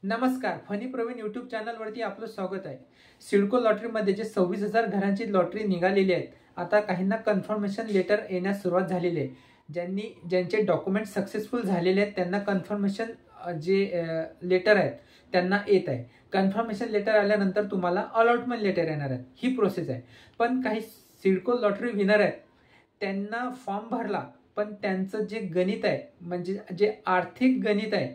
नमस्कार, funny Pravin YouTube चॅनलवरती आपलं स्वागत आहे। सिडको लॉटरीमध्ये जे 26,000 घरांची लॉटरी निघालेली आहे, आता काहींना कन्फर्मेशन लेटर येण्यास सुरुवात झालेली आहे। ज्यांचे डॉक्युमेंट सक्सेसफुल झालेले आहेत त्यांना कन्फर्मेशन जे लेटर आहेत त्यांना येत आहे। कन्फर्मेशन लेटर आल्यानंतर तुम्हाला अलॉटमेंट लेटर येणार आहे, ही प्रोसेस आहे। पण काही सिडको लॉटरी विनर आहेत त्यांना फॉर्म भरला, पण त्यांचं जे गणित आहे म्हणजे जे आर्थिक गणित आहे,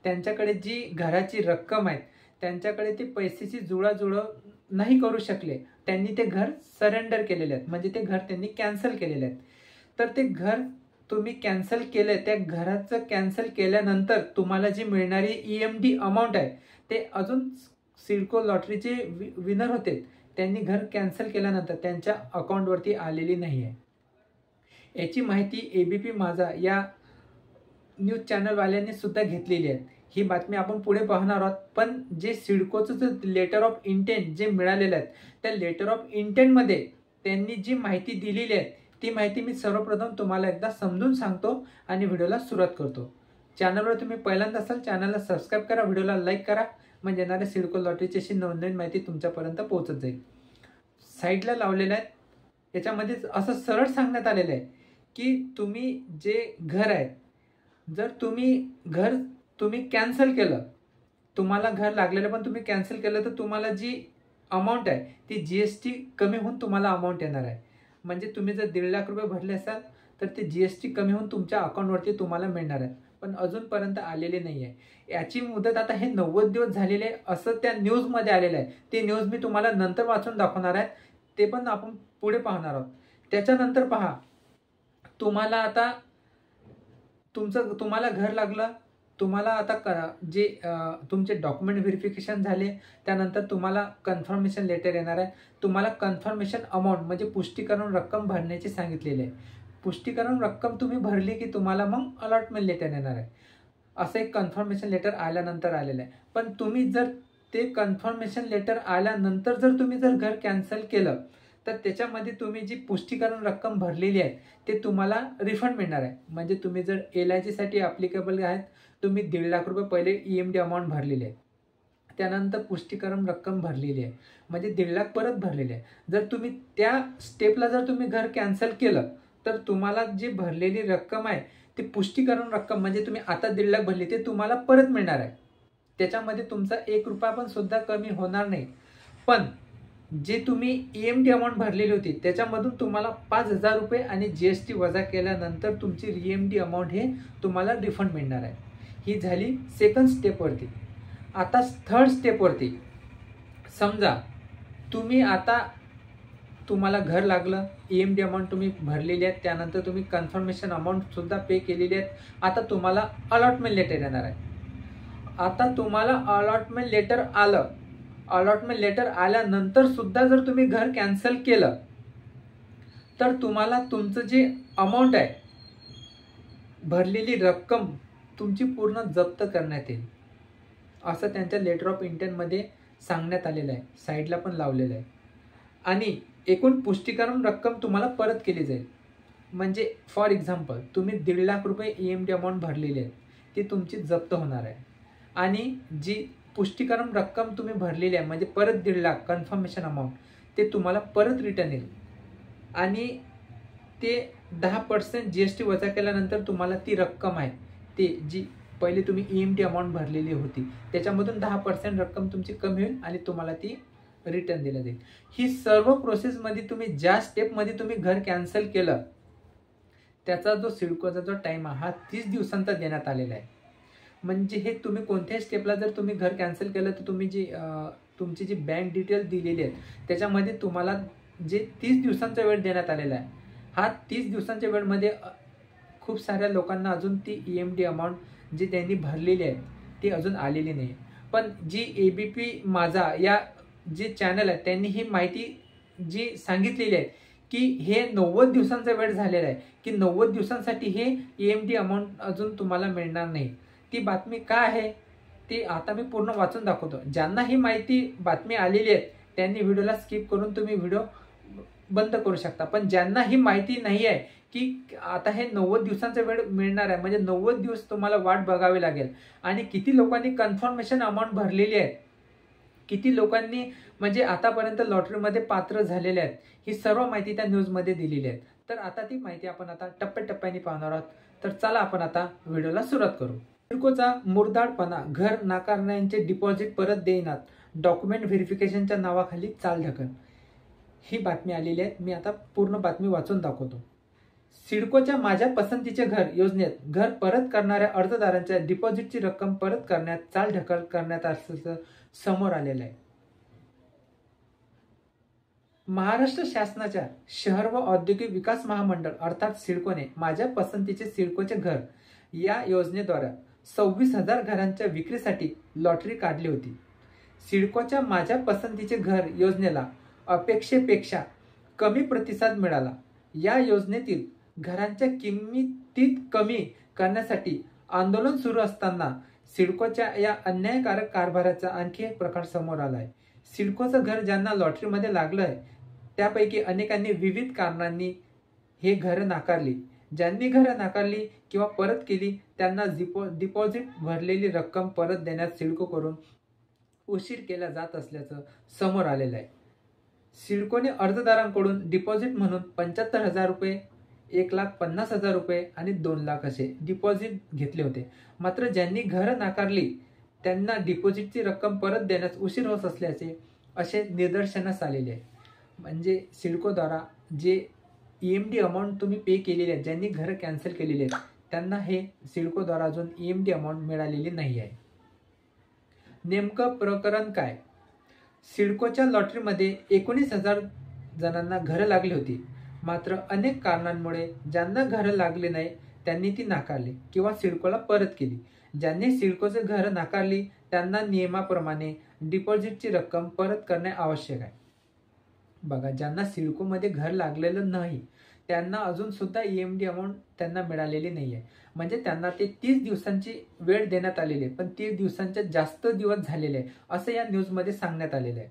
त्यांच्याकडे जी घराची रक्कम आहे त्यांच्याकडे ते पैशाची जुळवाजुळव नाही करू शकले, त्यांनी ते घर सरेंडर केलेले आहेत, म्हणजे ते घर त्यांनी कॅन्सल केलेले आहेत। तर ते घर तुम्ही कॅन्सल केलं, त्या घराचं कॅन्सल केल्यानंतर तुम्हाला जी मिळणारी EMD अमाऊंट आहे ते अजून सिडको लॉटरीचे विनर होते त्यांनी घर कॅन्सल केल्यानंतर त्यांच्या अकाउंटवरती आलेली नाही आहे। याची माहिती ABP माझा या न्यूज चॅनलवाल्यांनी सुद्धा घेतलेली आहे। ही बातमी आपण पुढे पाहणार आहोत। पण जे सिडकोचं जे लेटर ऑफ इंटेंट जे मिळालेलं आहे त्या लेटर ऑफ इंटेंटमध्ये त्यांनी जी माहिती दिलेली आहे ती माहिती मी सर्वप्रथम तुम्हाला एकदा समजून सांगतो आणि व्हिडिओला सुरुवात करतो। चॅनलवर तुम्ही पहिल्यांदा असाल चॅनलला सबस्क्राईब करा, व्हिडिओला लाईक करा, म्हणजे येणाऱ्या सिडको लॉटरीची अशी नवीन माहिती तुमच्यापर्यंत पोहोचत जाईल। साईडला लावलेलं आहे याच्यामध्ये असं सरळ सांगण्यात आलेलं आहे की तुम्ही जे घर आहे, जर तुम्ही कॅन्सल केलं, तुम्हाला घर लागलेलं पण तुम्ही कॅन्सल केलं, तर तुम्हाला जी अमाऊंट आहे ती GST कमी होऊन तुम्हाला अमाऊंट येणार आहे। म्हणजे तुम्ही जर 1.5 लाख रुपये भरले असाल तर ते GST कमी होऊन तुमच्या अकाउंटवरती तुम्हाला मिळणार आहे, पण अजूनपर्यंत आलेले नाही आहे। याची मुदत आता हे 90 दिवस झालेले आहे असं त्या न्यूजमध्ये आलेलं आहे। ते न्यूज मी तुम्हाला नंतर वाचून दाखवणार आहे, ते पण आपण पुढे पाहणार आहोत। त्याच्यानंतर पहा, तुम्हाला आता तुम्हाला घर लागलं, तुम्हाला आता जे तुमचे डॉक्युमेंट व्हेरिफिकेशन झाले, त्यानंतर तुम्हाला कन्फर्मेशन लेटर येणार आहे। तुम्हाला कन्फर्मेशन अमाऊंट म्हणजे पुष्टीकरण रक्कम भरण्याची सांगितलेली आहे। पुष्टीकरण रक्कम तुम्ही भरली की तुम्हाला मग अलॉटमेंट लेटर येणार आहे। असं एक कन्फर्मेशन लेटर आल्यानंतर आलेलं आहे। पण तुम्ही जर ते कन्फर्मेशन लेटर आल्यानंतर जर तुम्ही घर कॅन्सल केलं तर त्याच्यामध्ये तुम्ही जी पुष्टीकरण रक्कम भरलेली आहे ते तुम्हाला रिफंड मिळणार आहे। म्हणजे तुम्ही जर LIC साठी ॲप्लिकेबल आहेत, तुम्ही 1.5 लाख रुपये पहिले EMD अमाऊंट भरलेली आहे, त्यानंतर पुष्टीकरण रक्कम भरलेली आहे, म्हणजे 1.5 लाख परत भरलेले आहे। जर तुम्ही त्या स्टेपला जर तुम्ही घर कॅन्सल केलं तर तुम्हाला जी भरलेली रक्कम आहे ती पुष्टीकरण रक्कम म्हणजे तुम्ही आता 1.5 लाख भरली ते तुम्हाला परत मिळणार आहे। त्याच्यामध्ये तुमचा 1 रुपया पण सुद्धा कमी होणार नाही। पण जे तुम्ही EMD अमाऊंट भरलेली होती त्याच्यामधून तुम्हाला 5,000 रुपये आणि GST वजा केल्यानंतर तुमची EMD अमाऊंट हे तुम्हाला रिफंड मिळणार आहे। ही झाली सेकंड स्टेपवरती। आता थर्ड स्टेपवरती समजा तुम्हाला घर लागलं, EMD अमाऊंट तुम्ही भरलेली आहे, त्यानंतर तुम्ही कन्फर्मेशन अमाऊंट सुद्धा पे केलेली आहे। आता तुम्हाला अलॉटमेंट लेटर येणार आहे। आता तुम्हाला अलॉटमेंट लेटर आलं, अलॉटमेंट लेटर आल्यानंतर सुद्धा जर तुम्ही घर कॅन्सल केलं तर तुम्हाला तुमचं जे अमाऊंट आहे, भरलेली रक्कम तुमची पूर्ण जप्त करण्यात येईल, असं त्यांच्या लेटर ऑफ इंटेंटमध्ये सांगण्यात आलेलं आहे। साईडला पण लावलेलं आहे। आणि एकूण पुष्टीकरण रक्कम तुम्हाला परत केली जाईल। म्हणजे फॉर एक्झाम्पल तुम्ही 1.5 लाख रुपये EMD अमाऊंट भरलेली आहे ती तुमची जप्त होणार आहे, आणि जी पुष्टीकरण रक्कम तुम्ही भरलेली आहे म्हणजे परत 1.5 लाख कन्फर्मेशन अमाऊंट ते तुम्हाला परत रिटर्न येईल, आणि ते 10% GST वजा केल्यानंतर तुम्हाला ती रक्कम आहे ते जी पहिले तुम्ही EMD अमाऊंट भरलेली होती त्याच्यामधून 10% रक्कम तुमची कमी होईल आणि तुम्हाला ती रिटर्न दिली जाईल। ही सर्व प्रोसेसमध्ये तुम्ही ज्या स्टेपमध्ये तुम्ही घर कॅन्सल केलं त्याचा जो सिडकोचा जो टाईम आहे हा 30 दिवसांचा देण्यात आलेला आहे। म्हणजे हे तुम्ही कोणत्याही स्टेपला जर तुम्ही घर कॅन्सल केलं तर तुम्ही तुमची जी बँक डिटेल्स दिलेली आहेत त्याच्यामध्ये तुम्हाला जे 30 दिवसांचा वेळ देण्यात आलेला आहे, हा 30 दिवसांच्या वेळमध्ये खूप साऱ्या लोकांना अजून ती EMD अमाऊंट जी त्यांनी भरलेली आहे ती अजून आलेली नाही। पण जी ABP माझा या जे चॅनल आहे त्यांनी ही माहिती जी सांगितलेली आहे की हे 90 दिवसांचा वेळ झालेला आहे, की 90 दिवसांसाठी हे EMD अमाऊंट अजून तुम्हाला मिळणार नाही। ती बातमी काय आहे ती आता मी पूर्ण वाचून दाखवतो। ज्यांना ही बातमी आलेली आहे त्यांनी व्हिडिओला स्किप करून तुम्ही व्हिडिओ बंद करू शकता। पण ज्यांना ही माहिती नाही आहे की आता हे 90 दिवसांचा वेळ मिळणार आहे, म्हणजे 90 दिवस तुम्हाला वाट बघावी लागेल. आणि किती लोकांनी कन्फर्मेशन अमाऊंट भरलेली आहे, किती लोकांनी म्हणजे आतापर्यंत लॉटरीमध्ये पात्र झालेले आहेत, ही सर्व माहिती त्या न्यूजमध्ये दिलेली आहे. तर आता ती माहिती आपण आता टप्प्याटप्प्याने पाहणार आहोत. तर चला आपण आता व्हिडिओला सुरुवात करू. सिडकोचा मुरदाडपणा, घर नाकारण्याचे डिपॉझिट परत देईनात, डॉक्युमेंट व्हेरिफिकेशनच्या नावाखाली चालढकल, ही बातमी आलेली आहे. मी आता पूर्ण बातमी वाचून दाखवतो. सिडकोच्या माझ्या पसंतीचे घर योजनेत घर परत करणाऱ्या अर्जदारांच्या डिपॉझिटची रक्कम परत करण्यात चालढकल करण्यात असल्याचं समोर आलेलं आहे. महाराष्ट्र शासनाच्या शहर व औद्योगिक विकास महामंडळ अर्थात सिडकोने माझ्या पसंतीचे सिडकोचे घर या योजनेद्वारे 26,000 घरांच्या विक्रीसाठी लॉटरी काढली होती. सिडकोच्या माझ्या पसंतीचे घर योजनेला अपेक्षेपेक्षा कमी प्रतिसाद मिळाला. या योजनेतील घरांच्या किमतीत कमी करण्यासाठी आंदोलन सुरू असताना सिडकोच्या या अन्यायकारक कारभाराचा आणखी एक प्रकार समोर आला आहे. सिडकोचं घर ज्यांना लॉटरीमध्ये लागलं आहे त्यापैकी अनेकांनी विविध कारणांनी हे घरं नाकारली. ज्यांनी घरं नाकारली किंवा परत केली त्यांना डिपॉझिट भरलेली रक्कम परत देण्यात सिडकोकडून उशीर केला जात असल्याचं समोर आलेलं आहे. सिडकोने अर्जदारांकडून डिपॉझिट म्हणून 75,000 रुपये, 1,50,000 रुपये आणि 2 लाख असे डिपॉझिट घेतले होते. मात्र ज्यांनी घरं नाकारली त्यांना डिपॉझिटची रक्कम परत देण्यास उशीर होत असल्याचे असे निदर्शनास आलेले आहे. म्हणजे सिडकोद्वारा जे EMD अमाऊंट तुम्ही पे केलेली आहे, ज्यांनी घरं कॅन्सल केलेली आहेत त्यांना हे सिडकोद्वारा अजून EMD अमाऊंट मिळालेली नाही आहे. नेमकं प्रकरण काय? सिडकोच्या लॉटरीमध्ये 19,000 जणांना घरं लागली होती. मात्र अनेक कारणांमुळे ज्यांना घरं लागले नाही त्यांनी ती नाकारली किंवा सिडकोला परत केली. ज्यांनी सिडकोचे घरं नाकारली त्यांना नियमाप्रमाणे डिपॉझिटची रक्कम परत करणे आवश्यक आहे. बघा, ज्यांना सिडकोमध्ये घर लागलेलं नाही त्यांना अजून सुद्धा EMD अमाऊंट त्यांना मिळालेली नाही आहे. म्हणजे त्यांना ते 30 दिवसांची वेळ देण्यात आलेली आहे, पण 30 दिवसांच्या जास्त दिवस झालेले आहे असं या न्यूजमध्ये सांगण्यात आलेलं आहे.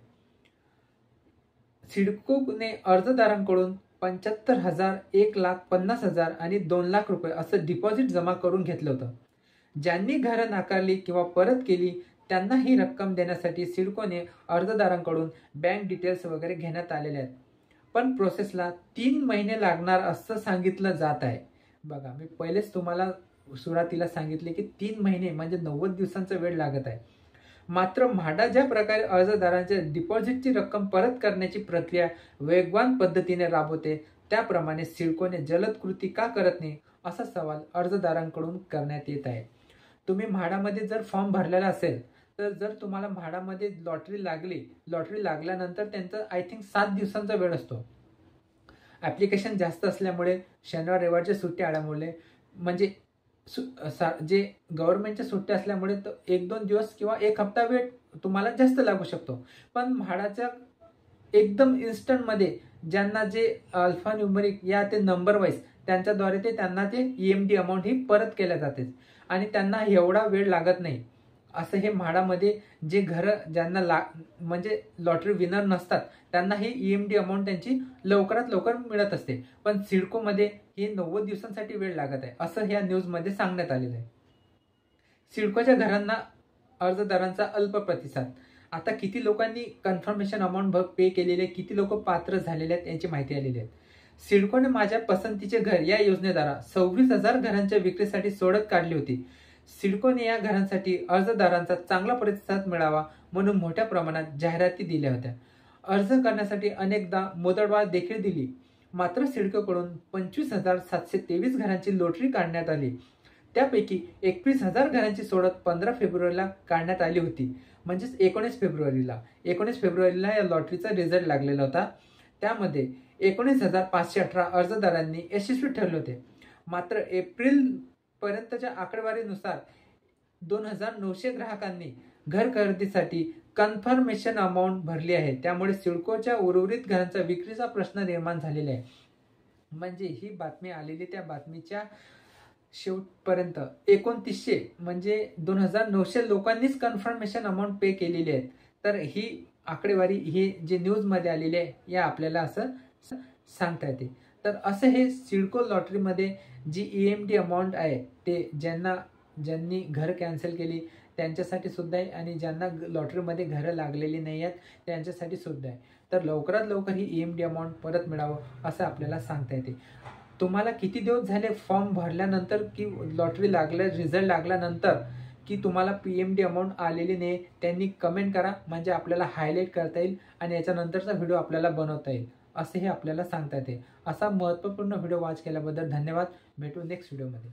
सिडकोने अर्जदारांकडून 75,000, 1,50,000 आणि 2 लाख रुपये असं डिपॉझिट जमा करून घेतलं होतं. ज्यांनी घरं नाकारली किंवा परत केली त्यांना ही रक्कम देण्यासाठी सिडकोने अर्जदारांकडून बँक डिटेल्स वगैरे घेण्यात आलेले आहेत. पण प्रोसेसला 3 महिने लागणार असं सांगितलं जात आहे. बघा, मी पहिलेच तुम्हाला सुरुवातीला सांगितले की 3 महिने म्हणजे 90 दिवसांचा वेळ लागत आहे. मात्र म्हाडा ज्या प्रकारे अर्जदारांच्या डिपॉझिटची रक्कम परत करण्याची प्रक्रिया वेगवान पद्धतीने राबवते त्याप्रमाणे सिडकोने जलद कृती का करत नाही असा सवाल अर्जदारांकडून करण्यात येत आहे. तुम्ही म्हाडामध्ये जर फॉर्म भरलेला असेल तर जर तुम्हाला म्हाडामध्ये लॉटरी लागल्यानंतर त्यांचं आय थिंक 7 दिवसांचा वेळ असतो. ॲप्लिकेशन जास्त असल्यामुळे शनिवार रविवारच्या सुट्ट्या आल्यामुळे म्हणजे जे गव्हर्नमेंटच्या सुट्ट्या असल्यामुळे 1-2 दिवस किंवा 1 हप्ता वेळ तुम्हाला जास्त लागू शकतो. पण म्हाडाच्या एकदम इन्स्टंटमध्ये ज्यांना जे अल्फान्यूमरिक या ते नंबर वाईज त्यांच्याद्वारे त्यांना ते EMD अमाऊंट ही परत केल्या जाते आणि त्यांना एवढा वेळ लागत नाही. असं हे म्हाडामध्ये जे घरं ज्यांना म्हणजे लॉटरी विनर नसतात त्यांना हे EMD अमाऊंट त्यांची लवकरात लवकर मिळत असते. पण सिडकोमध्ये हे 90 दिवसांसाठी वेळ लागत आहे असं ह्या न्यूजमध्ये सांगण्यात आलेलं आहे. सिडकोच्या घरांना अर्जदारांचा अल्प प्रतिसाद. आता किती लोकांनी कन्फर्मेशन अमाऊंट पे केलेले, किती लोक पात्र झालेले आहेत यांची माहिती आलेली आहे. सिडकोने माझ्या पसंतीचे घर या योजनेद्वारा 26,000 घरांच्या विक्रीसाठी सोडत काढली होती. सिडकोने या घरांसाठी अर्जदारांचा चांगला प्रतिसाद मिळावा म्हणून मोठ्या प्रमाणात जाहिराती दिल्या होत्या. अर्ज करण्यासाठी अनेकदा मुदतवाढ देखील दिली. मात्र सिडकोकडून 25,723 घरांची लॉटरी काढण्यात आली. त्यापैकी 21,000 घरांची सोडत 15 फेब्रुवारीला काढण्यात आली होती. म्हणजेच 19 फेब्रुवारीला या लॉटरीचा रिझल्ट लागलेला होता. त्यामध्ये 19,518 अर्जदारांनी यशस्वी ठरले होते. मात्र एप्रिल पर्यंतच्या आकडेवारीनुसार 2,900 ग्राहकांनी घर खरेदीसाठी कन्फर्मेशन अमाऊंट भरली आहे. त्यामुळे सिडकोच्या उर्वरित घरांचा विक्रीचा प्रश्न निर्माण झालेला आहे. म्हणजे ही बातमी आलेली, त्या बातमीच्या शेवटपर्यंत 2900 म्हणजे 2,900 लोकांनीच कन्फर्मेशन अमाऊंट पे केलेली आहे. तर ही आकडेवारी ही जे न्यूजमध्ये आलेली आहे या आपल्याला असं सांगता येते. तर असं हे सिडको लॉटरीमध्ये जी EMD अमाऊंट आहे ते ज्यांनी घर कॅन्सल केली त्यांच्यासाठी सुद्धा आहे आणि ज्यांना लॉटरीमध्ये घरं लागलेली नाही आहेत त्यांच्यासाठी सुद्धा आहे. तर लवकरात लवकर ही EMD अमाऊंट परत मिळावं असं आपल्याला सांगता येते. तुम्हाला किती दिवस झाले फॉर्म भरल्यानंतर की लॉटरी रिझल्ट लागल्यानंतर की तुम्हाला PMD अमाऊंट आलेली नाही त्यांनी कमेंट करा, म्हणजे आपल्याला हायलाईट करता येईल आणि याच्यानंतरचा व्हिडिओ आपल्याला बनवता येईल असंही आपल्याला सांगता येते. असा महत्त्वपूर्ण व्हिडिओ वॉच केल्याबद्दल धन्यवाद. भेटू नेक्स्ट व्हिडिओमध्ये.